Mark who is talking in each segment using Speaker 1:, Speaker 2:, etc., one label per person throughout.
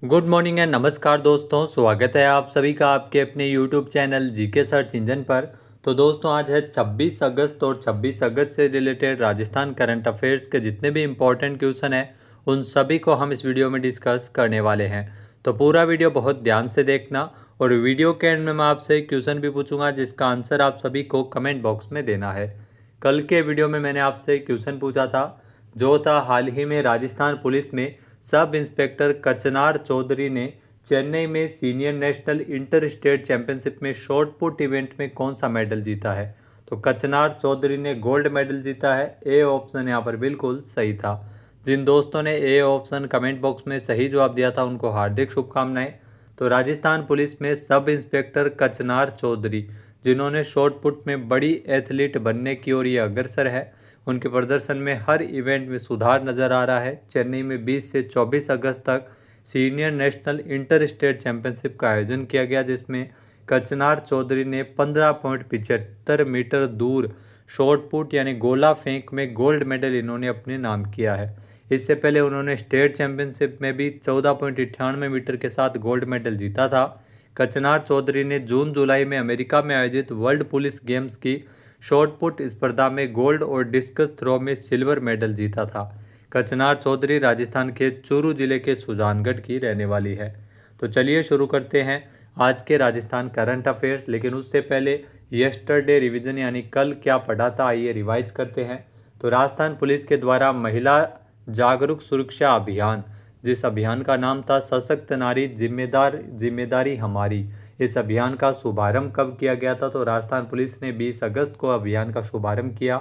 Speaker 1: Good morning and नमस्कार दोस्तों, स्वागत है आप सभी का आपके अपने YouTube channel GK search engine पर। तो दोस्तों आज है 26 अगस्त और 26 अगस्त से रिलेटेड राजस्थान करंट अफेयर्स के जितने भी इम्पोर्टेंट क्वेश्चन हैं उन सभी को हम इस वीडियो में डिस्कस करने वाले हैं। तो पूरा वीडियो बहुत ध्यान से देखना और वीडियो के एंड में मैं आपसे एक क्वेश्चन भी पूछूंगा जिसका आंसर आप सभी को कमेंट बॉक्स में देना है। कल के वीडियो में मैंने आपसे क्वेश्चन पूछा था जो था हाल ही में राजस्थान पुलिस में सब इंस्पेक्टर कचनार चौधरी ने चेन्नई में senior national inter state championship में शॉट पुट इवेंट में कौन सा मेडल जीता है। तो कचनार चौधरी ने गोल्ड मेडल जीता है। ए ऑप्शन यहाँ पर बिल्कुल सही था। जिन दोस्तों ने ए ऑप्शन कमेंट बॉक्स में सही जवाब दिया था उनको हार्दिक शुभकामनाएं। तो राजस्थान पुलिस में सब इंस्पेक्टर कचनार चौधरी जिन्होंने शॉट पुट में बड़ी एथलीट बनने की ओर ये अग्रसर है, उनके प्रदर्शन में हर इवेंट में सुधार नजर आ रहा है। चेन्नई में 20 से 24 अगस्त तक senior national inter state championship का आयोजन किया गया जिसमें कचनार चौधरी ने 15.75 मीटर दूर शॉट पुट यानी गोला फेंक में गोल्ड मेडल इन्होंने अपने नाम किया है। इससे पहले उन्होंने स्टेट चैंपियनशिप में भी 14.98 मीटर के साथ गोल्ड मेडल जीता था। कचनार चौधरी ने जून जुलाई में अमेरिका में आयोजित वर्ल्ड पुलिस गेम्स की शॉट पुट स्पर्धा में गोल्ड और डिस्कस थ्रो में सिल्वर मेडल जीता था। कचनार चौधरी राजस्थान के चूरू जिले के सुजानगढ़ की रहने वाली है। तो चलिए शुरू करते हैं आज के राजस्थान करंट अफेयर्स। लेकिन उससे पहले यस्टरडे रिवीजन यानी कल क्या पढ़ा था आइए रिवाइज करते हैं। तो राजस्थान पुलिस के द्वारा महिला जागरूक सुरक्षा अभियान, जिस अभियान का नाम था सशक्त नारी जिम्मेदारी हमारी, इस अभियान का शुभारंभ कब किया गया था। तो राजस्थान पुलिस ने 20 अगस्त को अभियान का शुभारंभ किया।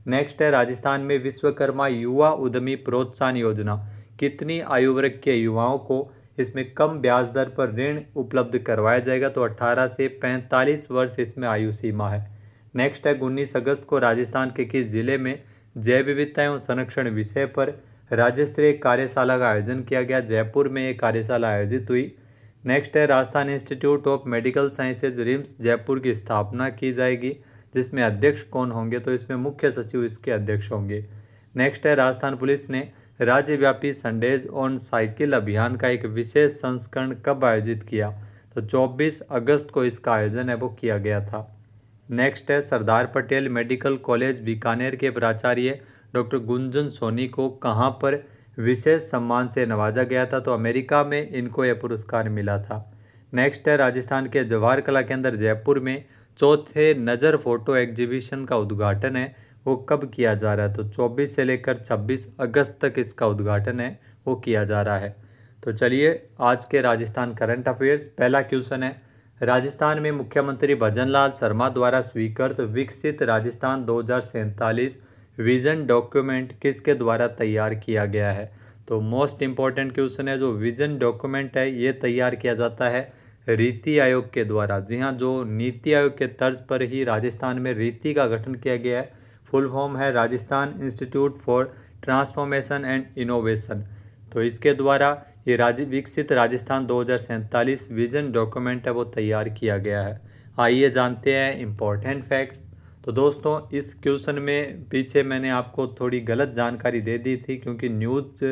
Speaker 1: नेक्स्ट है राजस्थान में विश्वकर्मा युवा उद्यमी प्रोत्साहन योजना, कितनी आयु वर्ग के युवाओं को इसमें कम ब्याज दर पर ऋण उपलब्ध करवाया जाएगा। तो 18 से 45 वर्ष इसमें आयु सीमा है। नेक्स्ट है 19 अगस्त को राजस्थान के किस जिले में जैव विविधता एवं संरक्षण विषय पर राज्य स्तरीय कार्यशाला का आयोजन किया गया। जयपुर में एक कार्यशाला आयोजित हुई। नेक्स्ट है Rajasthan institute of medical sciences RIMS Jaipur की स्थापना की जाएगी, जिसमें अध्यक्ष कौन होंगे। तो इसमें मुख्य सचिव इसके अध्यक्ष होंगे। नेक्स्ट है राजस्थान पुलिस ने राज्यव्यापी संडेज ऑन साइकिल अभियान का एक विशेष संस्करण कब आयोजित किया। तो 24 अगस्त को इसका आयोजन है वो किया गया था। नेक्स्ट है सरदार पटेल मेडिकल कॉलेज बीकानेर के प्राचार्य डॉक्टर गुंजन सोनी को कहाँ पर विशेष सम्मान से नवाजा गया था। तो अमेरिका में इनको यह पुरस्कार मिला था। नेक्स्ट है राजस्थान के जवाहर कला केंद्र जयपुर में चौथे नज़र फोटो एग्जीबिशन का उद्घाटन है वो कब किया जा रहा है। तो 24 से लेकर 26 अगस्त तक इसका उद्घाटन है वो किया जा रहा है। तो चलिए आज के राजस्थान करंट अफेयर्स पहला क्वेश्चन है, राजस्थान में मुख्यमंत्री भजनलाल शर्मा द्वारा स्वीकृत विकसित राजस्थान 2047 विजन डॉक्यूमेंट किसके द्वारा तैयार किया गया है। तो मोस्ट इम्पॉर्टेंट क्वेश्चन है, जो विजन डॉक्यूमेंट है ये तैयार किया जाता है रीति आयोग के द्वारा। जी हाँ, जो नीति आयोग के तर्ज पर ही राजस्थान में रीति का गठन किया गया है। फुल फॉर्म है Rajasthan institute for transformation and innovation. तो इसके द्वारा ये विकसित राजस्थान 2047 विजन डॉक्यूमेंट है वो तैयार किया गया है। आइए जानते हैं इम्पोर्टेंट फैक्ट्स। तो दोस्तों इस क्वेश्चन में पीछे मैंने आपको थोड़ी गलत जानकारी दे दी थी क्योंकि न्यूज़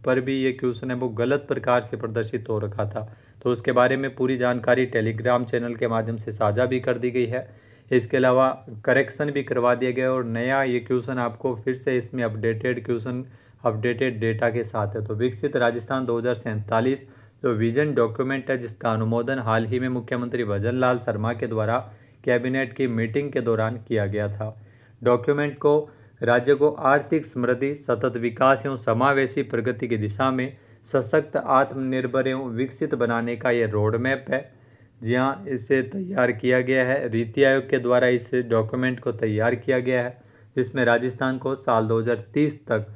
Speaker 1: पर भी ये क्वेश्चन है वो गलत प्रकार से प्रदर्शित हो रखा था। तो उसके बारे में पूरी जानकारी टेलीग्राम चैनल के माध्यम से साझा भी कर दी गई है। इसके अलावा करेक्शन भी करवा दिया गया और नया ये क्वेश्चन आपको फिर से इसमें अपडेटेड क्वेश्चन अपडेटेड डेटा के साथ है। तो विकसित राजस्थान 2047 जो विजन डॉक्यूमेंट है जिसका अनुमोदन हाल ही में मुख्यमंत्री भजनलाल शर्मा के द्वारा कैबिनेट की मीटिंग के दौरान किया गया था। डॉक्यूमेंट को राज्य को आर्थिक समृद्धि, सतत विकास एवं समावेशी प्रगति की दिशा में सशक्त, आत्मनिर्भर एवं विकसित बनाने का ये रोड मैप है। जी हाँ, इसे तैयार किया गया है रीति आयोग के द्वारा। इस डॉक्यूमेंट को तैयार किया गया है जिसमें राजस्थान को साल 2030 तक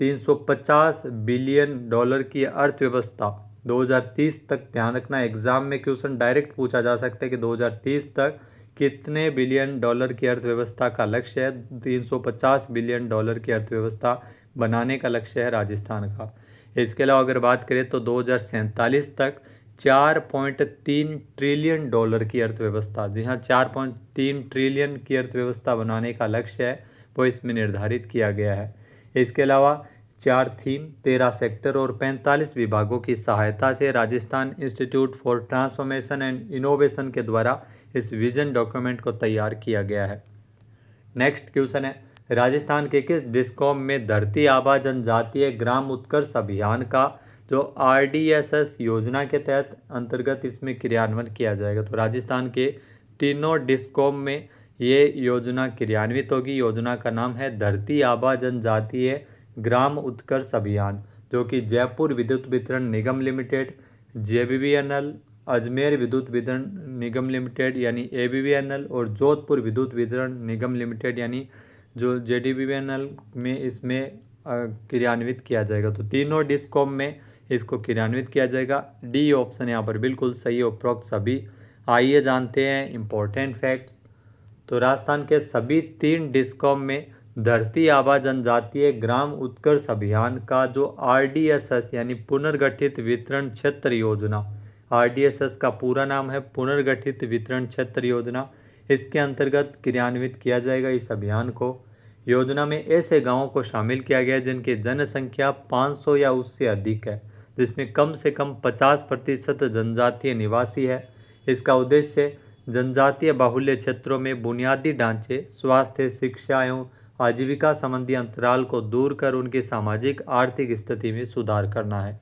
Speaker 1: 350 बिलियन डॉलर की अर्थव्यवस्था 2030 तक, ध्यान रखना एग्जाम में क्वेश्चन डायरेक्ट पूछा जा सकता है कि 2030 तक कितने बिलियन डॉलर की अर्थव्यवस्था का लक्ष्य है। 350 बिलियन डॉलर की अर्थव्यवस्था बनाने का लक्ष्य है राजस्थान का। इसके अलावा अगर बात करें तो 2047 तक 4.3 ट्रिलियन डॉलर की अर्थव्यवस्था, जी हाँ 4.3 ट्रिलियन की अर्थव्यवस्था बनाने का लक्ष्य है वो इसमें निर्धारित किया गया है। इसके अलावा 4 थीम, 13 सेक्टर और 45 विभागों की सहायता से Rajasthan institute for transformation and innovation के द्वारा इस विजन डॉक्यूमेंट को तैयार किया गया है। नेक्स्ट क्वेश्चन है, राजस्थान के किस डिस्कॉम में धरती आबा जनजातीय ग्राम उत्कर्ष अभियान का जो RDSS योजना के तहत अंतर्गत इसमें क्रियान्वयन किया जाएगा। तो राजस्थान के तीनों डिस्कॉम में ये योजना क्रियान्वित होगी। योजना का नाम है धरती आबा जनजातीय ग्राम उत्कर्ष अभियान, जो कि जयपुर विद्युत वितरण निगम लिमिटेड, JBVNL, अजमेर विद्युत वितरण निगम लिमिटेड यानी ABVNL और जोधपुर विद्युत वितरण निगम लिमिटेड यानी जो JDBVNL में इसमें क्रियान्वित किया जाएगा। तो तीनों डिस्कॉम में इसको क्रियान्वित किया जाएगा। डी ऑप्शन यहाँ पर बिल्कुल सही है, उपरोक्त सभी। आइए जानते हैं इम्पोर्टेंट फैक्ट्स। तो राजस्थान के सभी 3 डिस्कॉम में धरती आबा जनजातीय ग्राम उत्कर्ष अभियान का जो RDSS यानी पुनर्गठित वितरण क्षेत्र योजना, RDSS का पूरा नाम है पुनर्गठित वितरण क्षेत्र योजना, इसके अंतर्गत क्रियान्वित किया जाएगा इस अभियान को। योजना में ऐसे गांवों को शामिल किया गया जिनकी जनसंख्या 500 या उससे अधिक है, जिसमें कम से कम 50% जनजातीय निवासी है। इसका उद्देश्य जनजातीय बाहुल्य क्षेत्रों में बुनियादी ढांचे, स्वास्थ्य, शिक्षा एवं आजीविका संबंधी अंतराल को दूर कर उनकी सामाजिक आर्थिक स्थिति में सुधार करना है।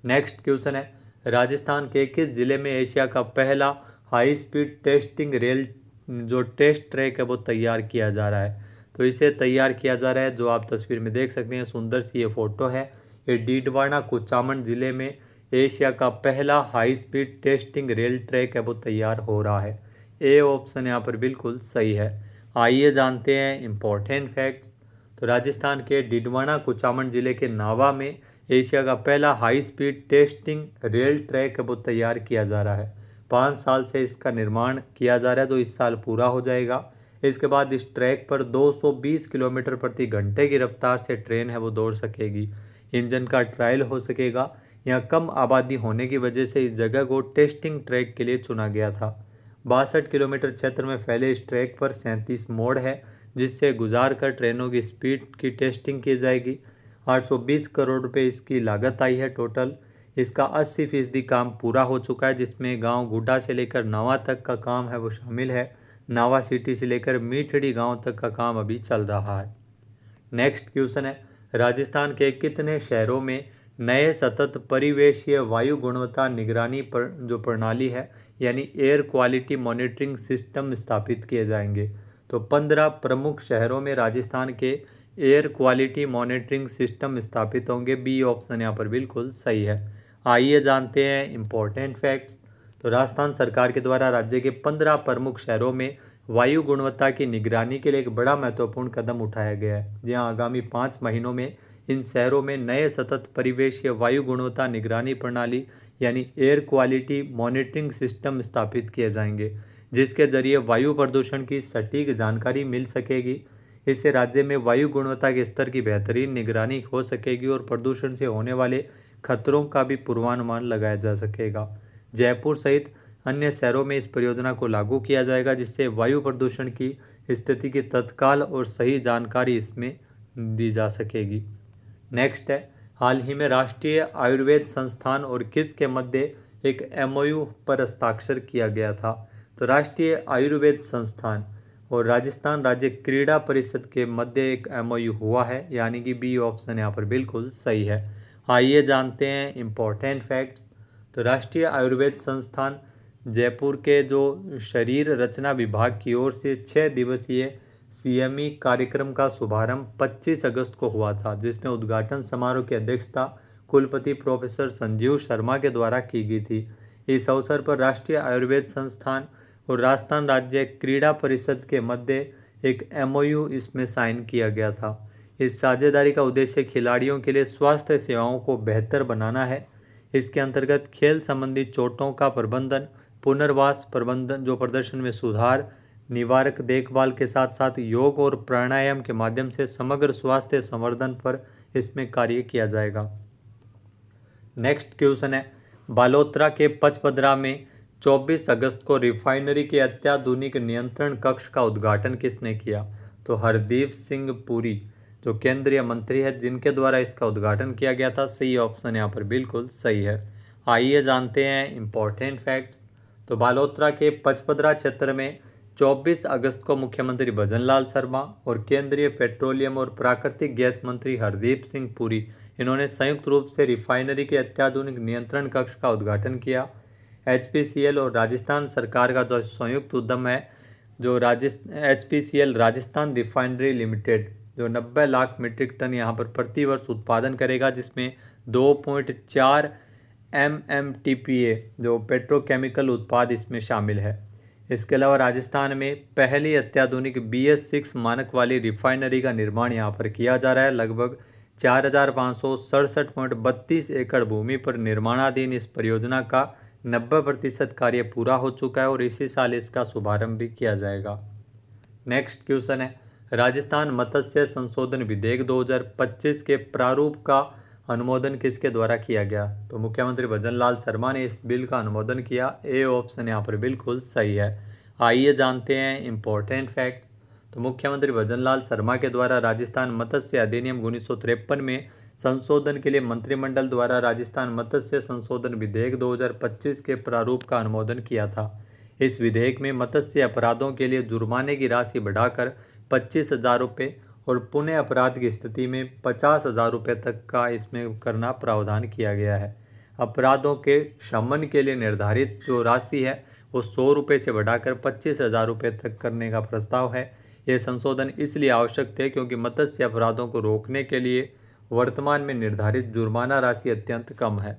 Speaker 1: नेक्स्ट क्वेश्चन है, राजस्थान के किस जिले में एशिया का पहला हाई स्पीड टेस्टिंग रेल जो टेस्ट ट्रैक है वो तैयार किया जा रहा है। तो इसे तैयार किया जा रहा है, जो आप तस्वीर में देख सकते हैं, सुंदर सी ये फोटो है। ये डीडवाना कुचामन जिले में एशिया का पहला high speed testing rail track है वो तैयार हो रहा है। ए ऑप्शन यहाँ पर बिल्कुल सही है। आइए जानते हैं इम्पोर्टेंट फैक्ट्स। तो राजस्थान के डीडवाना कुचामन जिले के नावा में एशिया का पहला high speed testing rail track है वो तैयार किया जा रहा है। 5 साल से इसका निर्माण किया जा रहा है, तो इस साल पूरा हो जाएगा। इसके बाद इस ट्रैक पर 220 किलोमीटर प्रति घंटे की रफ्तार से ट्रेन है वो दौड़ सकेगी। इंजन का ट्रायल हो सकेगा। यहाँ कम आबादी होने की वजह से इस जगह को टेस्टिंग ट्रैक के लिए चुना गया था। 62 किलोमीटर क्षेत्र में फैले इस ट्रैक पर 37 मोड़ है, जिससे गुजार कर ट्रेनों की स्पीड की टेस्टिंग की जाएगी। 820 करोड़ रुपए इसकी लागत आई है टोटल। इसका 80% काम पूरा हो चुका है, जिसमें गांव गुड्डा से लेकर नावा तक का काम है वो शामिल है। नावा सिटी से लेकर मीठड़ी गांव तक का काम अभी चल रहा है। नेक्स्ट क्वेश्चन है, राजस्थान के कितने शहरों में नए सतत परिवेशीय वायु गुणवत्ता निगरानी पर जो प्रणाली है यानी एयर क्वालिटी मॉनिटरिंग सिस्टम स्थापित किए जाएंगे। तो 15 प्रमुख शहरों में राजस्थान के एयर क्वालिटी मॉनिटरिंग सिस्टम स्थापित होंगे। बी ऑप्शन यहाँ पर बिल्कुल सही है। आइए जानते हैं इम्पोर्टेंट फैक्ट्स। तो राजस्थान सरकार के द्वारा राज्य के 15 प्रमुख शहरों में वायु गुणवत्ता की निगरानी के लिए एक बड़ा महत्वपूर्ण कदम उठाया गया है। जहाँ आगामी 5 महीनों में इन शहरों में नए सतत परिवेशीय वायु गुणवत्ता निगरानी प्रणाली यानी एयर क्वालिटी मॉनिटरिंग सिस्टम स्थापित किए जाएंगे, जिसके जरिए वायु प्रदूषण की सटीक जानकारी मिल सकेगी। इससे राज्य में वायु गुणवत्ता के स्तर की बेहतरीन निगरानी हो सकेगी और प्रदूषण से होने वाले खतरों का भी पूर्वानुमान लगाया जा सकेगा। जयपुर सहित अन्य शहरों में इस परियोजना को लागू किया जाएगा, जिससे वायु प्रदूषण की स्थिति की तत्काल और सही जानकारी इसमें दी जा सकेगी। नेक्स्ट है, हाल ही में राष्ट्रीय आयुर्वेद संस्थान और किस के मध्य एक MOU पर हस्ताक्षर किया गया था। तो राष्ट्रीय आयुर्वेद संस्थान और राजस्थान राज्य क्रीड़ा परिषद के मध्य एक MOU हुआ है, यानी कि बी ऑप्शन यहाँ पर बिल्कुल सही है। आइए जानते हैं इम्पोर्टेंट फैक्ट्स। तो राष्ट्रीय आयुर्वेद संस्थान जयपुर के जो शरीर रचना विभाग की ओर से 6 दिवसीय CME कार्यक्रम का शुभारंभ 25 अगस्त को हुआ था, जिसमें उद्घाटन समारोह की अध्यक्षता कुलपति प्रोफेसर संजीव शर्मा के द्वारा की गई थी। इस अवसर पर राष्ट्रीय आयुर्वेद संस्थान और राजस्थान राज्य क्रीड़ा परिषद के मध्य एक MOU इसमें साइन किया गया था। इस साझेदारी का उद्देश्य खिलाड़ियों के लिए स्वास्थ्य सेवाओं को बेहतर बनाना है। इसके अंतर्गत खेल संबंधी चोटों का प्रबंधन, पुनर्वास प्रबंधन, जो प्रदर्शन में सुधार, निवारक देखभाल के साथ साथ योग और प्राणायाम के माध्यम से समग्र स्वास्थ्य संवर्धन पर इसमें कार्य किया जाएगा। नेक्स्ट क्वेश्चन है, बालोतरा के पचपदरा में 24 अगस्त को रिफाइनरी के अत्याधुनिक नियंत्रण कक्ष का उद्घाटन किसने किया। तो हरदीप सिंह पुरी। जो केंद्रीय मंत्री है जिनके द्वारा इसका उद्घाटन किया गया था। सही ऑप्शन यहाँ पर बिल्कुल सही है। आइए जानते हैं इम्पोर्टेंट फैक्ट्स। तो बालोतरा के पचपदरा क्षेत्र में 24 अगस्त को मुख्यमंत्री भजनलाल शर्मा और केंद्रीय पेट्रोलियम और प्राकृतिक गैस मंत्री हरदीप सिंह पुरी इन्होंने संयुक्त रूप से रिफाइनरी के अत्याधुनिक नियंत्रण कक्ष का उद्घाटन किया। HPCL और राजस्थान सरकार का जो संयुक्त उद्यम है, जो HPCL राजस्थान रिफाइनरी लिमिटेड, जो 90 लाख मीट्रिक टन यहाँ पर प्रतिवर्ष उत्पादन करेगा, जिसमें 2.4 MMTPA जो पेट्रोकेमिकल उत्पाद इसमें शामिल है। इसके अलावा राजस्थान में पहली अत्याधुनिक BS6 मानक वाली रिफाइनरी का निर्माण यहाँ पर किया जा रहा है। लगभग 4,567.32 एकड़ भूमि पर निर्माणाधीन इस परियोजना का 90% कार्य पूरा हो चुका है और इसी साल इसका शुभारंभ भी किया जाएगा। नेक्स्ट क्वेश्चन है, राजस्थान मत्स्य संशोधन विधेयक 2025 के प्रारूप का अनुमोदन किसके द्वारा किया गया? तो मुख्यमंत्री भजनलाल शर्मा ने इस बिल का अनुमोदन किया। ए ऑप्शन यहाँ पर बिल्कुल सही है। आइए जानते हैं इम्पोर्टेंट फैक्ट्स। तो मुख्यमंत्री भजनलाल शर्मा के द्वारा राजस्थान मत्स्य अधिनियम 1953 में संशोधन के लिए मंत्रिमंडल द्वारा राजस्थान मत्स्य संशोधन विधेयक 2025 के प्रारूप का अनुमोदन किया था। इस विधेयक में मत्स्य अपराधों के लिए जुर्माने की राशि बढ़ाकर 25,000 रुपये और पुनः अपराध की स्थिति में 50,000 रुपये तक का इसमें करना प्रावधान किया गया है। अपराधों के शमन के लिए निर्धारित जो राशि है वो 100 रुपये से बढ़ाकर 25,000 रुपये तक करने का प्रस्ताव है। ये संशोधन इसलिए आवश्यक थे क्योंकि मत्स्य अपराधों को रोकने के लिए वर्तमान में निर्धारित जुर्माना राशि अत्यंत कम है।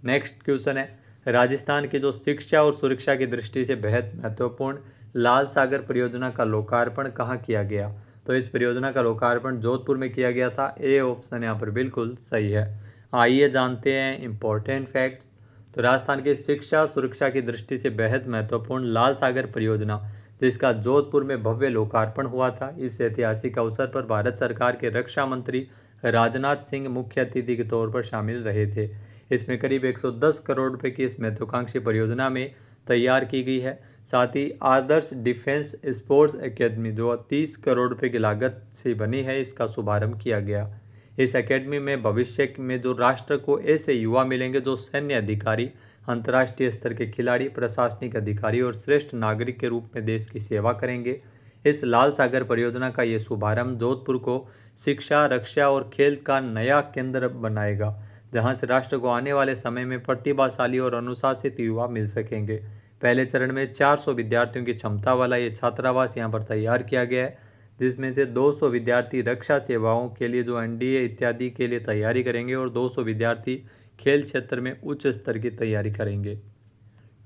Speaker 1: नेक्स्ट क्वेश्चन है, राजस्थान की जो शिक्षा और सुरक्षा की दृष्टि से बेहद महत्वपूर्ण लाल सागर परियोजना का लोकार्पण कहाँ किया गया? तो इस परियोजना का लोकार्पण जोधपुर में किया गया था। ए ऑप्शन यहाँ पर बिल्कुल सही है। आइए जानते हैं इम्पोर्टेंट फैक्ट्स। तो राजस्थान की शिक्षा सुरक्षा की दृष्टि से बेहद महत्वपूर्ण लाल सागर परियोजना, जिसका जोधपुर में भव्य लोकार्पण हुआ था, इस ऐतिहासिक अवसर पर भारत सरकार के रक्षा मंत्री राजनाथ सिंह मुख्य अतिथि के तौर पर शामिल रहे थे। इसमें करीब 110 करोड़ रुपए की इस महत्वाकांक्षी परियोजना में तैयार की गई है। साथ ही आदर्श डिफेंस स्पोर्ट्स एकेडमी जो 30 करोड़ रुपए की लागत से बनी है, इसका शुभारंभ किया गया। इस एकेडमी में भविष्य में जो राष्ट्र को ऐसे युवा मिलेंगे जो सैन्य अधिकारी, अंतर्राष्ट्रीय स्तर के खिलाड़ी, प्रशासनिक अधिकारी और श्रेष्ठ नागरिक के रूप में देश की सेवा करेंगे। इस लाल सागर परियोजना का ये शुभारंभ जोधपुर को शिक्षा, रक्षा और खेल का नया केंद्र बनाएगा, जहां से राष्ट्र को आने वाले समय में प्रतिभाशाली और अनुशासित युवा मिल सकेंगे। पहले चरण में 400 विद्यार्थियों की क्षमता वाला ये छात्रावास यहाँ पर तैयार किया गया है, जिसमें से 200 विद्यार्थी रक्षा सेवाओं के लिए जो NDA इत्यादि के लिए तैयारी करेंगे और 200 विद्यार्थी खेल क्षेत्र में उच्च स्तर की तैयारी करेंगे।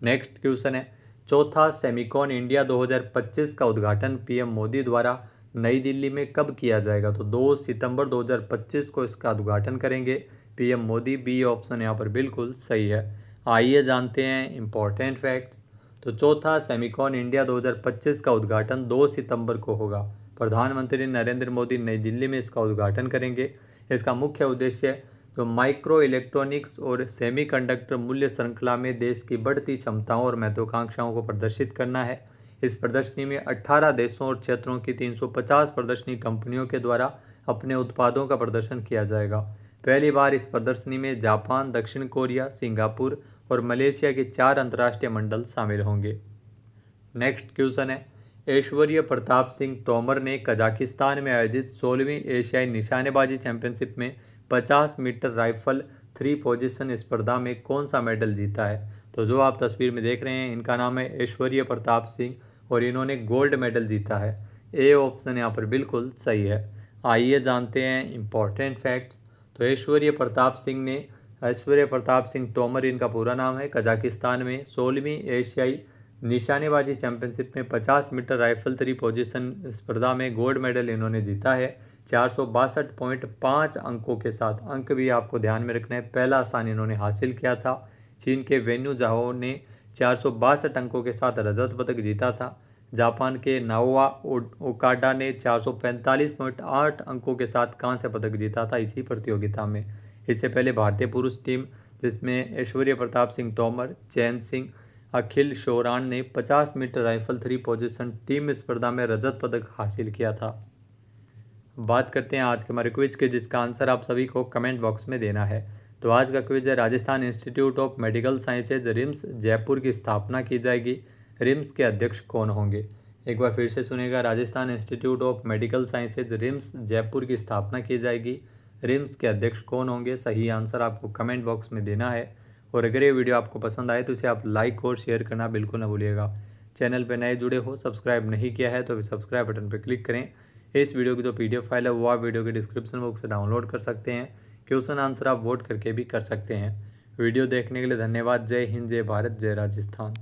Speaker 1: नेक्स्ट क्वेश्चन है, चौथा सेमिकॉन इंडिया 2025 का उद्घाटन PM मोदी द्वारा नई दिल्ली में कब किया जाएगा? तो 2 सितंबर 2025 को इसका उद्घाटन करेंगे PM मोदी। बी ऑप्शन यहाँ पर बिल्कुल सही है। आइए जानते हैं इम्पोर्टेंट फैक्ट्स। तो चौथा सेमिकॉन इंडिया 2025 का उद्घाटन 2 सितंबर को होगा। प्रधानमंत्री नरेंद्र मोदी नई दिल्ली में इसका उद्घाटन करेंगे। इसका मुख्य उद्देश्य जो माइक्रो इलेक्ट्रॉनिक्स और सेमीकंडक्टर मूल्य श्रृंखला में देश की बढ़ती क्षमताओं और महत्वाकांक्षाओं को प्रदर्शित करना है। इस प्रदर्शनी में 18 देशों और क्षेत्रों की 350 प्रदर्शनी कंपनियों के द्वारा अपने उत्पादों का प्रदर्शन किया जाएगा। पहली बार इस प्रदर्शनी में जापान, दक्षिण कोरिया, सिंगापुर और मलेशिया के 4 अंतर्राष्ट्रीय मंडल शामिल होंगे। नेक्स्ट क्वेश्चन है, ऐश्वर्य प्रताप सिंह तोमर ने कजाकिस्तान में आयोजित 16वीं एशियाई निशानेबाजी चैंपियनशिप में 50 मीटर राइफल 3 पोजीशन स्पर्धा में कौन सा मेडल जीता है? तो जो आप तस्वीर में देख रहे हैं, इनका नाम है ऐश्वर्य प्रताप सिंह और इन्होंने गोल्ड मेडल जीता है। ए ऑप्शन यहाँ पर बिल्कुल सही है। आइए जानते हैं इम्पोर्टेंट फैक्ट्स। तो ऐश्वर्य प्रताप सिंह तोमर इनका पूरा नाम है। कजाकिस्तान में 16वीं एशियाई निशानेबाजी चैंपियनशिप में 50 मीटर राइफल 3 पोजीशन स्पर्धा में गोल्ड मेडल इन्होंने जीता है 462.5 अंकों के साथ। अंक भी आपको ध्यान में रखना है, पहला स्थान इन्होंने हासिल किया था। चीन के वेन्यू झाओ ने 462 अंकों के साथ रजत पदक जीता था। जापान के नाओआ ओकाडा ने 445.8 अंकों के साथ कांस्य पदक जीता था इसी प्रतियोगिता में। इससे पहले भारतीय पुरुष टीम, जिसमें ऐश्वर्य प्रताप सिंह तोमर, चैन सिंह, अखिल शोरान ने 50 मीटर राइफल 3 पोजीशन टीम स्पर्धा में रजत पदक हासिल किया था। बात करते हैं आज के हमारे क्विज के, जिसका आंसर आप सभी को कमेंट बॉक्स में देना है। तो आज का क्विज है, Rajasthan institute of medical sciences RIMS Jaipur की स्थापना की जाएगी। रिम्स के अध्यक्ष कौन होंगे? एक बार फिर से सुनेगा, Rajasthan institute of medical sciences RIMS Jaipur की स्थापना की जाएगी। रिम्स के अध्यक्ष कौन होंगे? सही आंसर आपको कमेंट बॉक्स में देना है। और अगर ये वीडियो आपको पसंद आए तो इसे आप लाइक और शेयर करना बिल्कुल ना भूलिएगा। चैनल पर नए जुड़े हो, सब्सक्राइब नहीं किया है तो अभी सब्सक्राइब बटन पर क्लिक करें। इस वीडियो की जो PDF फाइल है वो आप वीडियो के डिस्क्रिप्शन बॉक्स से डाउनलोड कर सकते हैं। क्वेश्चन आंसर आप वोट करके भी कर सकते हैं। वीडियो देखने के लिए धन्यवाद। जय हिंद, जय भारत, जय राजस्थान।